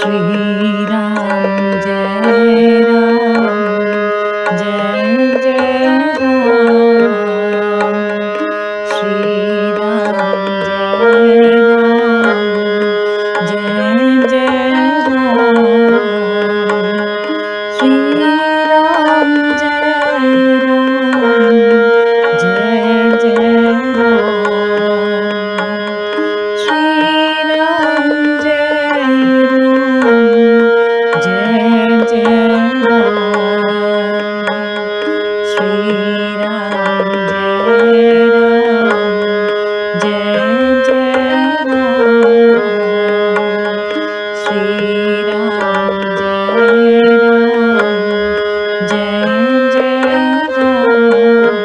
श्री राम जय राम जय जय राम। श्री राम जय राम जय जय राम। श्री राम जय राम जय जय राम। श्री राम जय राम जय जय राम। श्री राम जय राम जय जय राम। श्री राम जय राम जय जय राम।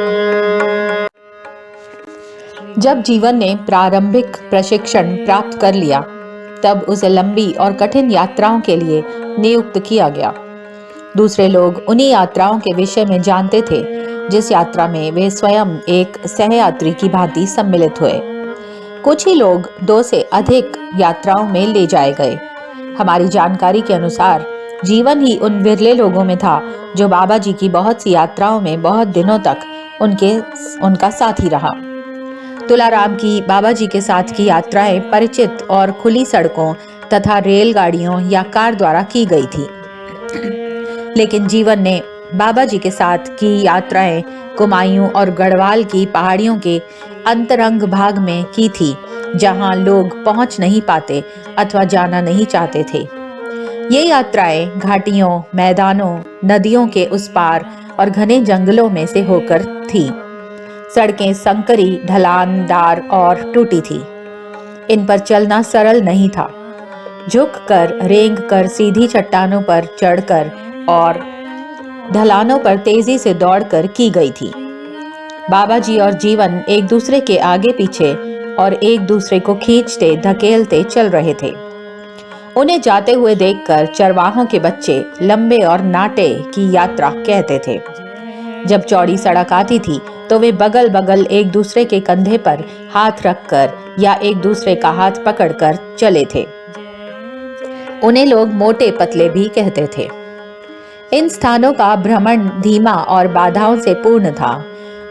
जब जीवन ने प्रारंभिक प्रशिक्षण प्राप्त कर लिया, तब उसे लंबी और कठिन यात्राओं के लिए नियुक्त किया गया। दूसरे लोग उन्हीं यात्राओं के विषय में जानते थे जिस यात्रा में वे स्वयं एक सहयात्री की भांति सम्मिलित हुए। कुछ ही लोग 2 से अधिक यात्राओं में ले जाए गए। हमारी जानकारी के अनुसार जीवन ही उन विरले लोगों में था जो बाबा जी की बहुत सी यात्राओं में बहुत दिनों तक उनका साथी रहा। तुलाराम की बाबा जी के साथ की यात्राएं परिचित और खुली सड़कों तथा रेलगाड़ियों या कार द्वारा की गई थी, लेकिन जीवन ने बाबा जी के साथ की यात्राएं कुमायूं और गढ़वाल की पहाड़ियों के अंतरंग भाग में की थी, जहां लोग पहुंच नहीं पाते अथवा जाना नहीं चाहते थे। ये यात्राएं घाटियों, मैदानों, नदियों के उस पार और घने जंगलों में से होकर थी। सड़कें संकरी, ढलानदार और टूटी थी। इन पर चलना सरल नहीं था। झुककर, रेंगकर, सीधी चट्टानों पर चढ़कर और ढलानों पर तेजी से दौड़कर की गई थी। बाबा जी और जीवन एक दूसरे के आगे पीछे और एक दूसरे को खींचते धकेलते चल रहे थे। उन्हें जाते हुए देखकर चरवाहों के बच्चे लंबे और नाटे की यात्रा कहते थे। जब चौड़ी सड़क आती थी तो वे बगल बगल एक दूसरे के कंधे पर हाथ रखकर या एक दूसरे का हाथ पकड़कर चले थे। उन्हें लोग मोटे पतले भी कहते थे। इन स्थानों का भ्रमण धीमा और बाधाओं से पूर्ण था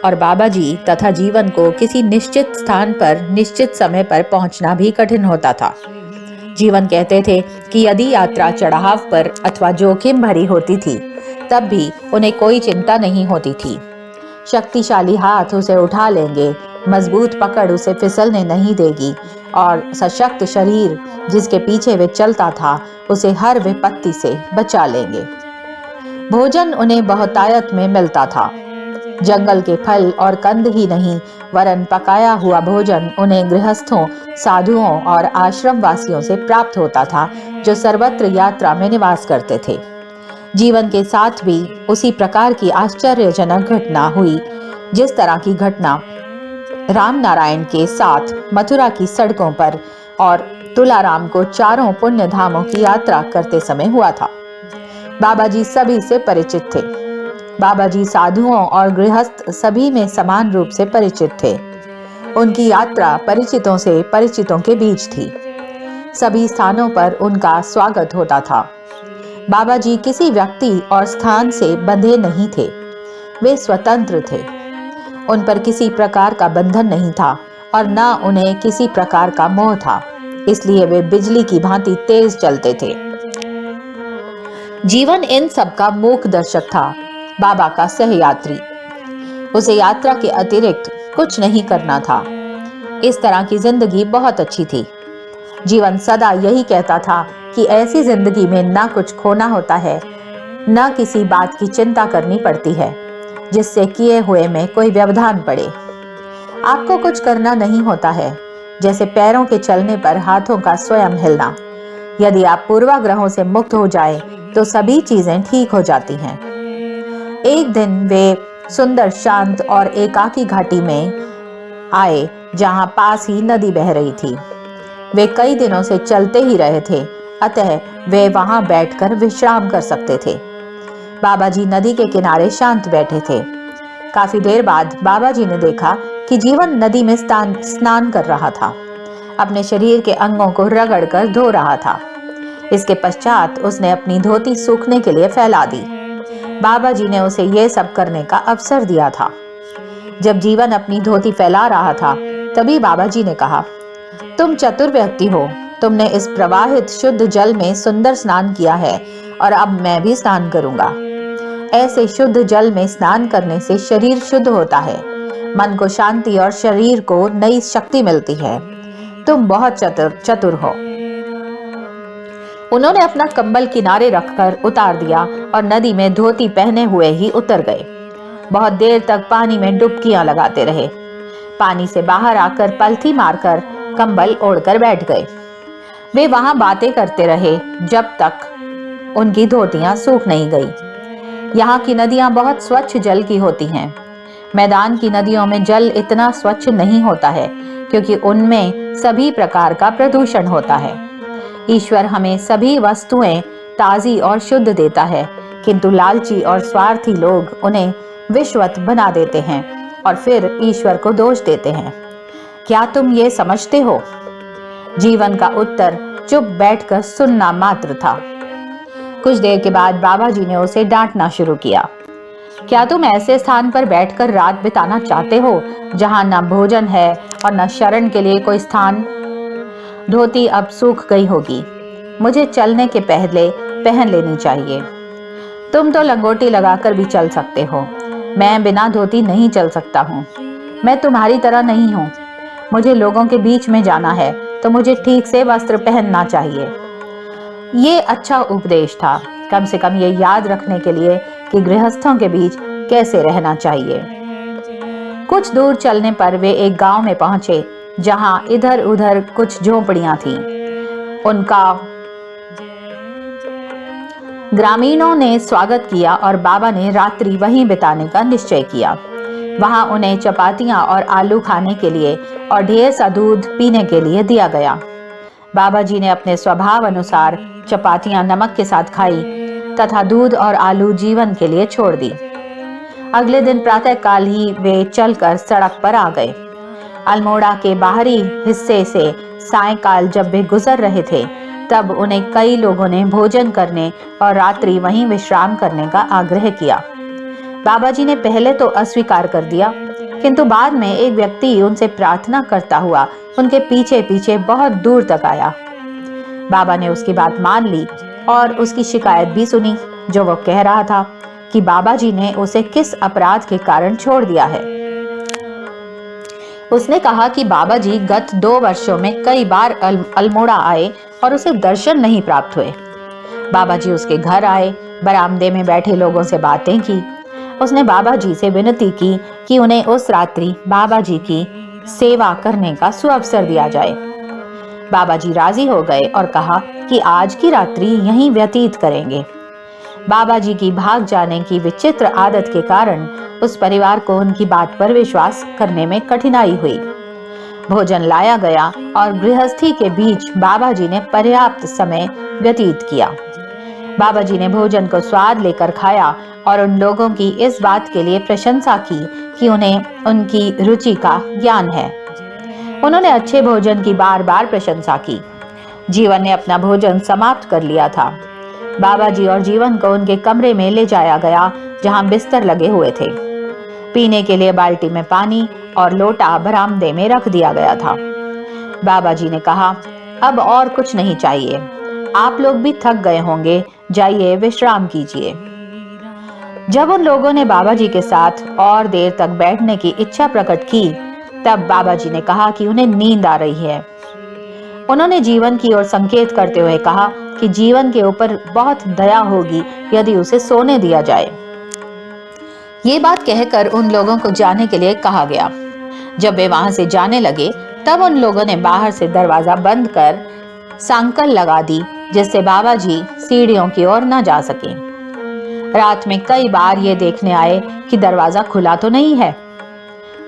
और बाबा जी तथा जीवन को किसी निश्चित स्थान पर निश्चित समय पर पहुंचना भी कठिन होता था। जीवन कहते थे कि यदि यात्रा चढ़ाव पर अथवा जोखिम भरी होती थी, तब भी उन्हें कोई चिंता नहीं होती थी। शक्तिशाली हाथ उसे उठा लेंगे, मजबूत पकड़ उसे फिसलने नहीं देगी और सशक्त शरीर जिसके पीछे वे चलता था उसे हर विपत्ति से बचा लेंगे। भोजन उन्हें बहुतायत में मिलता था। जंगल के फल और कंद ही नहीं, वरन पकाया हुआ भोजन उन्हें गृहस्थों, साधुओं और आश्रम वासियों से प्राप्त होता था जो सर्वत्र यात्रा में निवास करते थे। जीवन के साथ भी उसी प्रकार की आश्चर्यजनक घटना हुई जिस तरह की घटना राम नारायण के साथ मथुरा की सड़कों पर और तुलाराम को चारों पुण्य धामों की यात्रा करते समय हुआ था। बाबा जी सभी से परिचित थे। बाबा जी साधुओं और गृहस्थ सभी में समान रूप से परिचित थे। उनकी यात्रा परिचितों से परिचितों के बीच थी। सभी स्थानों पर उनका स्वागत होता था। बाबा जी किसी व्यक्ति और स्थान से बंधे नहीं थे। वे स्वतंत्र थे। उन पर किसी प्रकार का बंधन नहीं था और न उन्हें किसी प्रकार का मोह था। इसलिए वे बिजली की भांति तेज चलते थे। जीवन इन सब का मूक दर्शक था, बाबा का सहयात्री। उसे यात्रा के अतिरिक्त कुछ नहीं करना था। इस तरह की जिंदगी बहुत अच्छी थी। जीवन सदा यही कहता था कि ऐसी जिंदगी में ना कुछ खोना होता है, ना किसी बात की चिंता करनी पड़ती है जिससे किए हुए में कोई व्यवधान पड़े। आपको कुछ करना नहीं होता है, जैसे पैरों के चलने पर हाथों का स्वयं हिलना। यदि आप पूर्वाग्रहों से मुक्त हो जाए तो सभी चीजें ठीक हो जाती हैं। एक दिन वे सुंदर, शांत और एकाकी घाटी में आए जहां पास ही नदी बह रही थी। वे कई दिनों से चलते ही रहे थे, अतः वे वहां बैठकर विश्राम कर सकते थे। बाबा जी नदी के किनारे शांत बैठे थे। काफी देर बाद बाबा जी ने देखा कि जीवन नदी में स्नान कर रहा था। अपने शरीर के अंगों को रगड़कर धो रहा था। इसके पश्चात उसने अपनी धोती सूखने के लिए फैला दी। बाबा जी ने उसे यह सब करने का अवसर दिया था। जब जीवन अपनी धोती फैला रहा था, तभी बाबा जी ने कहा, तुम चतुर व्यक्ति हो, तुमने इस प्रवाहित शुद्ध जल में सुंदर स्नान किया है और अब मैं भी स्नान करूंगा। ऐसे शुद्ध जल में स्नान करने से शरीर शुद्ध होता है, मन को शांति और शरीर को नई शक्ति मिलती है। तुम बहुत चतुर हो। उन्होंने अपना कंबल किनारे रखकर उतार दिया और नदी में धोती पहने हुए ही उतर गए। बहुत देर तक पानी में डुबकियां लगाते रहे। पानी से बाहर आकर पलथी मारकर कंबल ओढ़कर बैठ गए। वे वहां बातें करते रहे जब तक उनकी धोतियां सूख नहीं गई। यहाँ की नदियां बहुत स्वच्छ जल की होती हैं। मैदान की नदियों में जल इतना स्वच्छ नहीं होता है क्योंकि उनमें सभी प्रकार का प्रदूषण होता है। ईश्वर हमें सभी वस्तुएं ताजी और शुद्ध देता है, किंतु लालची और स्वार्थी लोग उन्हें विषवत बना देते हैं और फिर ईश्वर को दोष देते हैं। क्या तुम ये समझते हो? जीवन का उत्तर चुप बैठकर सुनना मात्र था। कुछ देर के बाद बाबा जी ने उसे डांटना शुरू किया। क्या तुम ऐसे स्थान पर बैठकर रात बिताना चाहते हो जहां न भोजन है और न शरण के लिए कोई स्थान? धोती अब सूख गई होगी, मुझे चलने के पहले पहन लेनी चाहिए। तुम तो लंगोटी लगाकर भी चल सकते हो, मैं बिना धोती नहीं चल सकता हूँ। मैं तुम्हारी तरह नहीं हूँ। मुझे लोगों के बीच में जाना है तो मुझे ठीक से वस्त्र पहनना चाहिए। ये अच्छा उपदेश था, कम से कम ये याद रखने के लिए कि गृहस्थों के बीच कैसे रहना चाहिए। कुछ दूर चलने पर वे एक गांव में पहुंचे जहां इधर उधर कुछ झोंपड़ियां थीं। उनका ग्रामीणों ने स्वागत किया और बाबा ने रात्रि वहीं बिताने का निश्चय किया। वहां उन्हें चपातियां और आलू खाने के लिए और ढेर सा दूध पीने के लिए दिया गया। बाबा जी ने अपने स्वभाव अनुसार चपातियां नमक के साथ खाई तथा दूध और आलू जीवन के लिए छोड़ दी। अगले दिन प्रातःकाल ही वे चलकर सड़क पर आ गए। अल्मोड़ा के बाहरी हिस्से से सायंकाल जब वे गुजर रहे थे, तब उन्हें कई लोगों ने भोजन करने और रात्रि वहीं विश्राम करने का आग्रह किया। बाबा जी ने पहले तो अस्वीकार कर दिया, किंतु बाद में एक व्यक्ति उनसे प्रार्थना करता हुआ उनके पीछे पीछे बहुत दूर तक आया। बाबा ने उसकी बात मान ली और उसकी शिकायत भी सुनी, जो वो कह रहा था कि बाबा जी ने उसे किस अपराध के कारण छोड़ दिया है। उसने कहा कि बाबा जी गत 2 वर्षों में कई बार अल्मोड़ा आए और उसे दर्शन नहीं प्राप्त हुए। बाबा जी उसके घर आए, बरामदे में बैठे लोगों से बातें की। उसने बाबा जी से विनती की कि उन्हें उस रात्रि बाबा जी की सेवा करने का सुअवसर दिया जाए। बाबा जी राजी हो गए और कहा कि आज की रात्रि यहीं व्यतीत करेंगे। बाबा जी की भाग जाने की विचित्र आदत के कारण उस परिवार को उनकी बात पर विश्वास करने में कठिनाई हुई। भोजन लाया गया और गृहस्थी के बीच बाबा जी ने पर्याप्त समय व्यतीत किया। बाबा जी ने भोजन को स्वाद लेकर खाया और उन लोगों की इस बात के लिए प्रशंसा की कि उन्हें उनकी रुचि का ज्ञान है। उन्होंने अच्छे भोजन की बार बार प्रशंसा की। जीवन ने अपना भोजन समाप्त कर लिया था। बाबा जी और जीवन को उनके कमरे में ले जाया गया जहां बिस्तर लगे हुए थे। पीने के लिए बाल्टी में पानी और लोटा बरामदे में रख दिया गया था। बाबा जी ने कहा, अब और कुछ नहीं चाहिए, आप लोग भी थक गए होंगे, जाइए विश्राम कीजिए। जब उन लोगों ने बाबा जी के साथ और देर तक बैठने की इच्छा प्रकट की, तब बाबा जी ने कहा कि उन्हें नींद आ रही है। उन्होंने जीवन की ओर संकेत करते हुए कहा कि जीवन के ऊपर बहुत दया होगी यदि उसे सोने दिया जाए। ये बात कहकर उन लोगों को जाने के लिए कहा गया। जब वे वहां से जाने लगे, तब उन लोगों ने बाहर से दरवाजा बंद कर सांकल लगा दी, जिससे बाबा जी सीढ़ियों की ओर न जा सके। रात में कई बार ये देखने आए कि दरवाजा खुला तो नहीं है।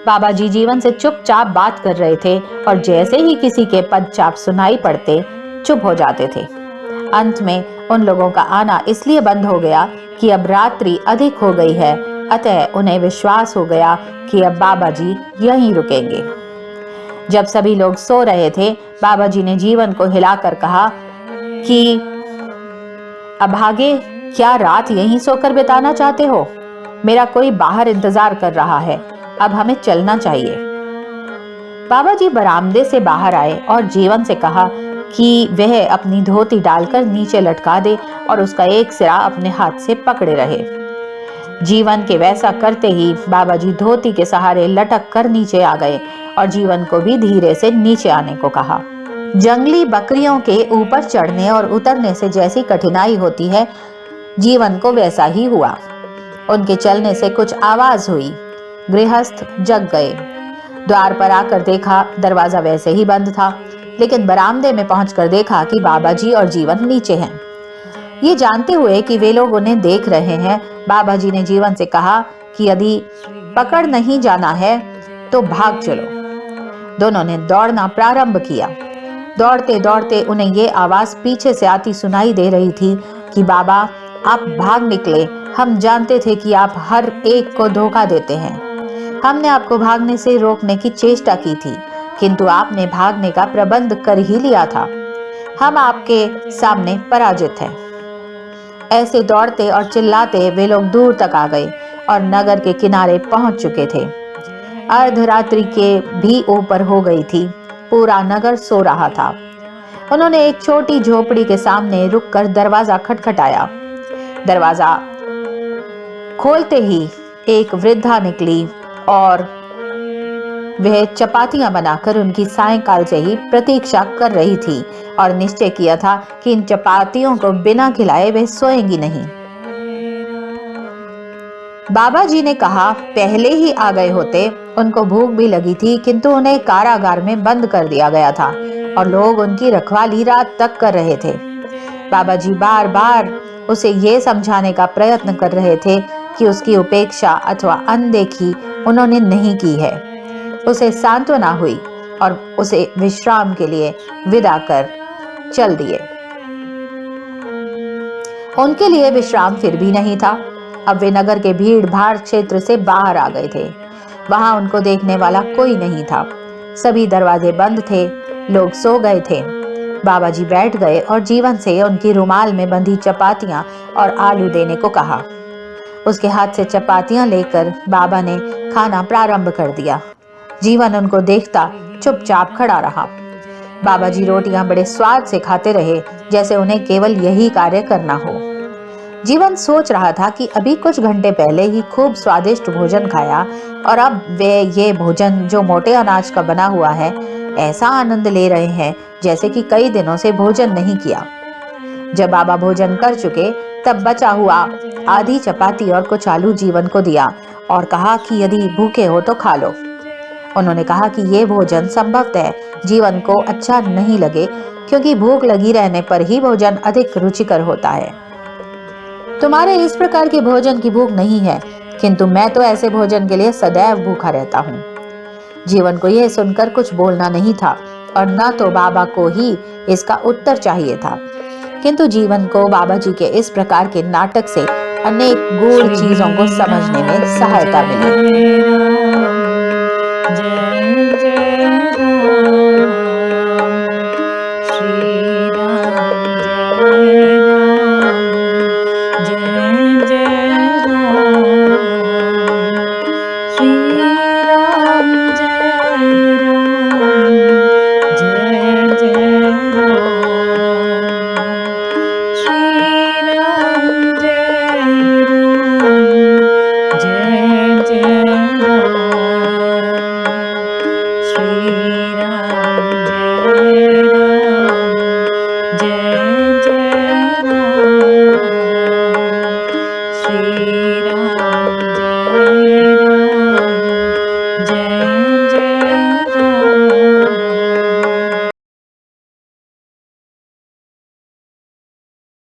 बाबा जी जीवन से चुपचाप बात कर रहे थे और जैसे ही किसी के पदचाप सुनाई पड़ते, चुप हो जाते थे। अंत में उन लोगों का आना इसलिए बंद हो गया कि अब रात्रि अधिक हो गई है, अतः उन्हें विश्वास हो गया कि अब बाबा जी यहीं रुकेंगे। जब सभी लोग सो रहे थे, बाबा जी ने जीवन को हिलाकर कहा कि अभागे, क्या रात यहीं सोकर बिताना चाहते हो? मेरा कोई बाहर इंतजार कर रहा है, अब हमें चलना चाहिए। बाबा जी बरामदे से बाहर आए और जीवन से कहा कि वह अपनी धोती डालकर नीचे लटका दे और उसका एक सिरा अपने हाथ से पकड़े रहे। जीवन के वैसा करते ही बाबा जी धोती के सहारे लटक कर नीचे आ गए और जीवन को भी धीरे से नीचे आने को कहा। जंगली बकरियों के ऊपर चढ़ने और उतरने से जैसी कठिनाई होती है, जीवन को वैसा ही हुआ। उनके चलने से कुछ आवाज हुई। गृहस्थ जग गए। द्वार पर आकर देखा, दरवाजा वैसे ही बंद था, लेकिन बरामदे में पहुंचकर देखा कि बाबा जी और जीवन नीचे हैं। ये जानते हुए कि वे लोग उन्हें देख रहे हैं, बाबा जी ने जीवन से कहा कि यदि पकड़ नहीं जाना है तो भाग चलो। दोनों ने दौड़ना प्रारंभ किया। दौड़ते दौड़ते उन्हें ये आवाज पीछे से आती सुनाई दे रही थी कि बाबा, आप भाग निकले, हम जानते थे कि आप हर एक को धोखा देते हैं। हमने आपको भागने से रोकने की चेष्टा की थी, किंतु आपने भागने का प्रबंध कर ही लिया था। हम आपके सामने पराजित हैं। ऐसे दौड़ते और चिल्लाते वे लोग दूर तक आ गए और नगर के किनारे पहुंच चुके थे। अर्धरात्रि के भी ऊपर हो गई थी। पूरा नगर सो रहा था। उन्होंने एक छोटी झोपड़ी के सामने रुककर दरवाजा खटखटाया। दरवाजा खोलते ही एक वृद्धा निकली और वह चपातियां बनाकर उनकी सायंकाल से ही प्रतीक्षा कर रही थी और निश्चय किया था कि इन चपातियों को बिना खिलाए वे सोएंगी नहीं। बाबा जी ने कहा, पहले ही आ गए होते। उनको भूख भी लगी थी, किंतु उन्हें कारागार में बंद कर दिया गया था और लोग उनकी रखवाली रात तक कर रहे थे। बाबा जी बार बार उसे ये समझाने का प्रयत्न कर रहे थे कि उसकी उपेक्षा अथवा अनदेखी उन्होंने नहीं की है। उसे सांत्वना हुई और उसे विश्राम के लिए विदा कर चल दिए। उनके लिए विश्राम फिर भी नहीं था। अब वे नगर के भीड़ भाड़ क्षेत्र से बाहर आ गए थे। वहां उनको देखने वाला कोई नहीं था। सभी दरवाजे बंद थे, लोग सो गए थे। बाबा जी बैठ गए और जीवन से उनकी रुमाल में बंधी चपातियां और आलू देने को कहा। उसके हाथ से चपातियां लेकर बाबा ने खाना प्रारंभ कर दिया। जीवन उनको देखता चुपचाप खड़ा रहा। बाबा जी रोटियां बड़े स्वाद से खाते रहे, जैसे उन्हें केवल यही कार्य करना हो। जीवन सोच रहा था कि अभी कुछ घंटे पहले ही खूब स्वादिष्ट भोजन खाया और अब वे ये भोजन जो मोटे अनाज का बना हुआ है, ऐसा आनंद ले रहे हैं जैसे कि कई दिनों से भोजन नहीं किया। जब बाबा भोजन कर चुके, तब बचा हुआ आधी चपाती और कुछ आलू जीवन को दिया और कहा कि यदि भूखे हो तो खा लो। उन्होंने कहा कि ये भोजन संभवतः जीवन को अच्छा नहीं लगे, क्योंकि भूख लगी रहने पर ही भोजन अधिक रुचिकर होता है। तुम्हारे इस प्रकार के भोजन की भूख नहीं है, किंतु मैं तो ऐसे भोजन के लिए सदैव भूखा रहता हूँ। जीवन को यह सुनकर कुछ बोलना नहीं था और न तो बाबा को ही इसका उत्तर चाहिए था, किंतु जीवन को बाबा जी के इस प्रकार के नाटक से अनेक गूढ़ चीजों को समझने में सहायता मिली। जय राम, श्री राम जय